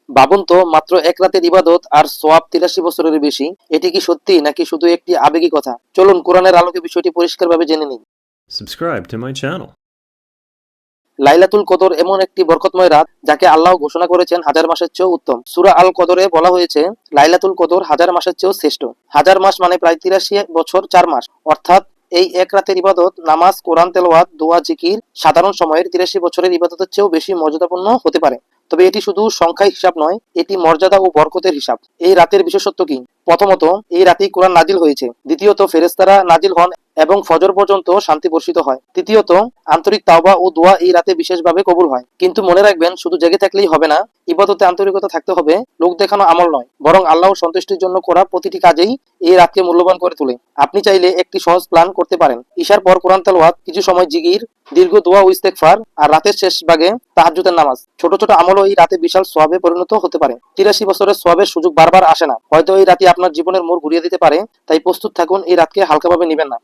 ভাবুন তো, মাত্র এক রাতের ইবাদত আর সোয়াব ৮৩ বছরের বেশি। এটি কি সত্যি নাকি শুধু একটি আবেগী কথা? চলুন কোরআনের আলোকে বিষয়টি পরিষ্কারভাবে জেনে নিই। Subscribe to my channel. লাইলাতুল কদর এমন একটি বরকতময় রাত যাকে আল্লাহ ঘোষণা করেছেন হাজার মাসের চেয়েও উত্তম। সূরা আল কদরে বলা হয়েছে, লাইলাতুল কদর হাজার মাসের চেয়েও শ্রেষ্ঠ। হাজার মাস মানে প্রায় ৮৩ বছর ৪ মাস। অর্থাৎ এই এক রাতের ইবাদত, নামাজ, কোরআন তেলাওয়াত, দোয়া, জিকির সাধারণ সময়ের ৮৩ বছরের ইবাদতের চেয়েও বেশি মর্যাদাপূর্ণ হতে পারে। তবে এটি শুধু সংখ্যায় হিসাব নয়, এটি মর্যাদা ও বরকতের হিসাব। এই রাতের বিশেষত্ব কি? প্রথমত, এই রাতেই কোরআন নাজিল হয়েছে। দ্বিতীয়ত, ফেরেশতারা নাজিল হন এবং ফজর পর্যন্ত শান্তি বর্ষিত হয়। তৃতীয়ত, আন্তরিক তাওবা ও দোয়া এই রাতে বিশেষভাবে কবুল হয়। কিন্তু মনে রাখবেন, শুধু জেগে থাকলেই হবে না। ইবাদতে আন্তরিকতা থাকতে হবে, লোক দেখানো আমল নয়, বরং আল্লাহর সন্তুষ্টির জন্য করা প্রতিটি কাজেই এই রাতকে মূল্যবান করে তোলে। আপনি চাইলে একটি সহজ প্ল্যান করতে পারেন। ঈশার পর কোরআন তেলাওয়াত, কিছু সময় জিকির, দীর্ঘ দোয়া ও ইস্তেগফার, আর রাতের শেষ ভাগে তাহাজ্জুদের নামাজ। ছোট ছোট আমলও এই রাতে বিশাল সওয়াবে পরিণত হতে পারে। ৮৩ বছরের সওয়াবের সুযোগ বারবার আসে না। হয়তো এই রাতে আপনার জীবনের মোড় ঘুরিয়ে দিতে পারে। তাই প্রস্তুত থাকুন, এই রাতকে হালকাভাবে নেবেন না।